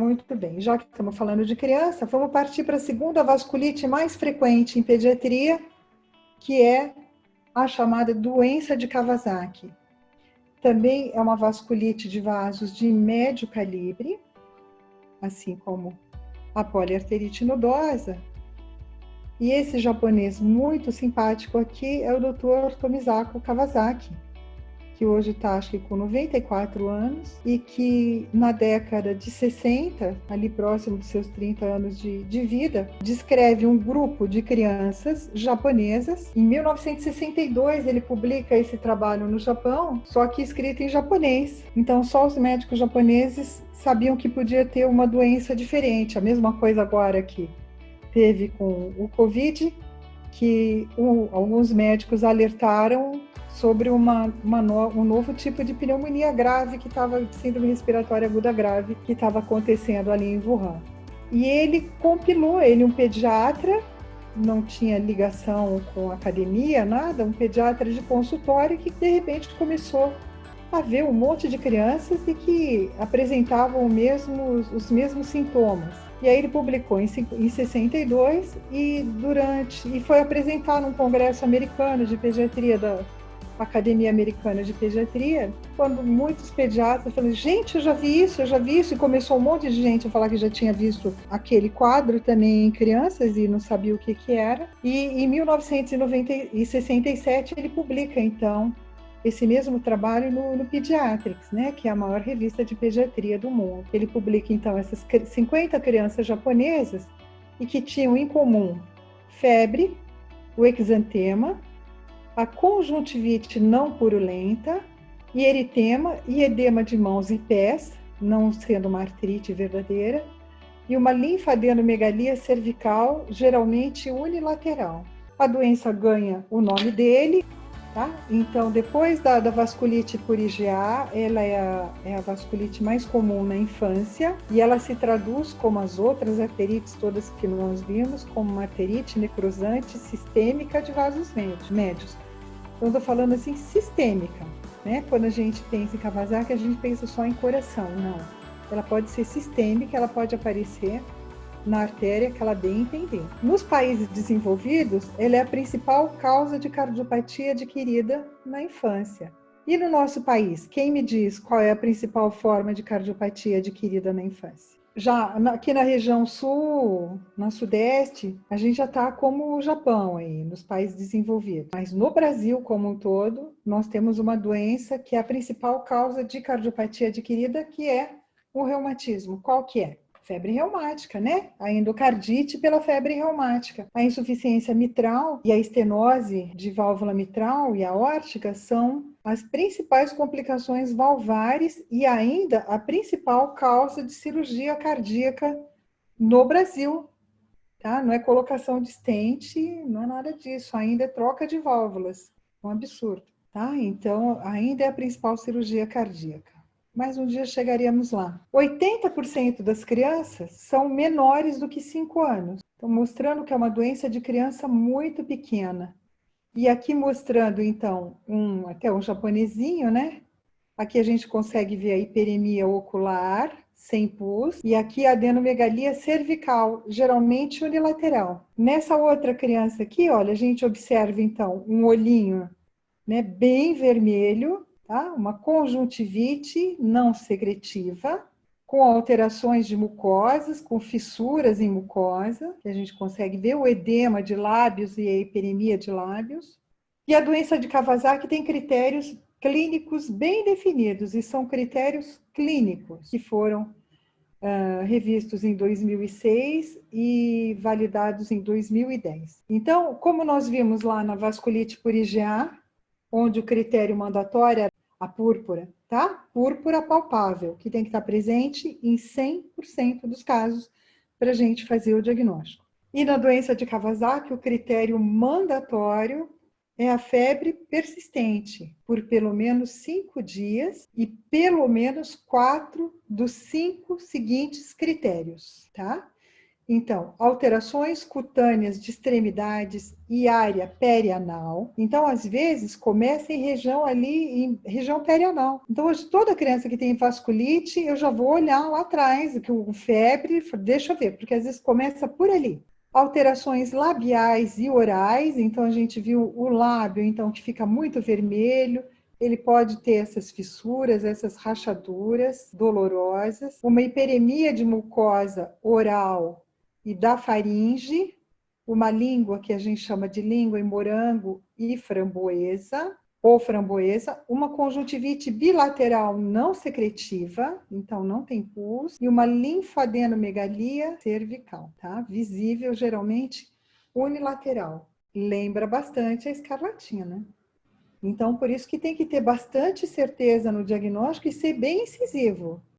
Muito bem. Já que estamos falando de criança, vamos partir para a segunda vasculite mais frequente em pediatria, que é a chamada doença de Kawasaki. Também é uma vasculite de vasos de médio calibre, assim como a poliarterite nodosa. E esse japonês muito simpático aqui é o Dr. Tomisaku Kawasaki, que hoje está, acho que, com 94 anos, e que na década de 60, ali próximo dos seus 30 anos de vida, descreve um grupo de crianças japonesas. Em 1962, ele publica esse trabalho no Japão, só que escrito em japonês. Então, só os médicos japoneses sabiam que podia ter uma doença diferente. A mesma coisa agora que teve com o Covid, que alguns médicos alertaram sobre um novo tipo de pneumonia grave que estava, síndrome respiratória aguda grave, que estava acontecendo ali em Wuhan. E ele compilou, ele um pediatra, não tinha ligação com a academia, nada, um pediatra de consultório que de repente começou a ver um monte de crianças e que apresentavam os mesmos sintomas. E aí ele publicou em 62 e foi apresentar num congresso americano de pediatria da Academia Americana de Pediatria, quando muitos pediatras falaram, gente, eu já vi isso, e começou um monte de gente a falar que já tinha visto aquele quadro também em crianças e não sabia o que era. E em 1967 ele publica, então, esse mesmo trabalho no Pediatrics, né, que é a maior revista de pediatria do mundo. Ele publica, então, essas 50 crianças japonesas e que tinham em comum febre, o exantema, a conjuntivite não purulenta, e eritema e edema de mãos e pés, não sendo uma artrite verdadeira, e uma linfadenomegalia cervical, geralmente unilateral. A doença ganha o nome dele, tá? Então, depois da vasculite por IgA, ela é a vasculite mais comum na infância, e ela se traduz, como as outras arterites todas que nós vimos, como uma arterite necrosante sistêmica de vasos médios. Então, estou falando assim, sistêmica, né? Quando a gente pensa em Kawasaki, a gente pensa só em coração, não. Ela pode ser sistêmica, ela pode aparecer na artéria que ela bem entender. Nos países desenvolvidos, ela é a principal causa de cardiopatia adquirida na infância. E no nosso país, quem me diz qual é a principal forma de cardiopatia adquirida na infância? Aqui na região sul, na sudeste, a gente já está como o Japão aí, nos países desenvolvidos. Mas no Brasil como um todo, nós temos uma doença que é a principal causa de cardiopatia adquirida, que é o reumatismo. Qual que é? Febre reumática, né? A endocardite pela febre reumática. A insuficiência mitral e a estenose de válvula mitral e aórtica são as principais complicações valvares e ainda a principal causa de cirurgia cardíaca no Brasil. Tá? Não é colocação de stent, não é nada disso, ainda é troca de válvulas. Um absurdo. Tá? Então, ainda é a principal cirurgia cardíaca. Mas um dia chegaríamos lá. 80% das crianças são menores do que 5 anos. Então, mostrando que é uma doença de criança muito pequena. E aqui mostrando, então, até um japonesinho, né? Aqui a gente consegue ver a hiperemia ocular, sem pus, e aqui a adenomegalia cervical, geralmente unilateral. Nessa outra criança aqui, olha, a gente observa, então, um olhinho, né, bem vermelho, tá? Uma conjuntivite não secretiva, com alterações de mucosas, com fissuras em mucosa, que a gente consegue ver o edema de lábios e a hiperemia de lábios. E a doença de Kawasaki tem critérios clínicos bem definidos, e são critérios clínicos que foram revistos em 2006 e validados em 2010. Então, como nós vimos lá na vasculite por IgA, onde o critério mandatório é a púrpura, tá? Púrpura palpável, que tem que estar presente em 100% dos casos para a gente fazer o diagnóstico. E na doença de Kawasaki, o critério mandatório é a febre persistente, por pelo menos 5 dias e pelo menos 4 dos 5 seguintes critérios, tá? Então, alterações cutâneas de extremidades e área perianal. Então, às vezes, começa em região ali, em região perianal. Então, hoje, toda criança que tem vasculite, eu já vou olhar lá atrás, que o febre, deixa eu ver, porque às vezes começa por ali. Alterações labiais e orais, então a gente viu o lábio, então, que fica muito vermelho, ele pode ter essas fissuras, essas rachaduras dolorosas, uma hiperemia de mucosa oral e da faringe, uma língua que a gente chama de língua em morango e framboesa, ou framboesa, uma conjuntivite bilateral não secretiva, então não tem pus, e uma linfadenomegalia cervical, tá? Visível geralmente unilateral. Lembra bastante a escarlatina. Então, por isso que tem que ter bastante certeza no diagnóstico e ser bem incisivo.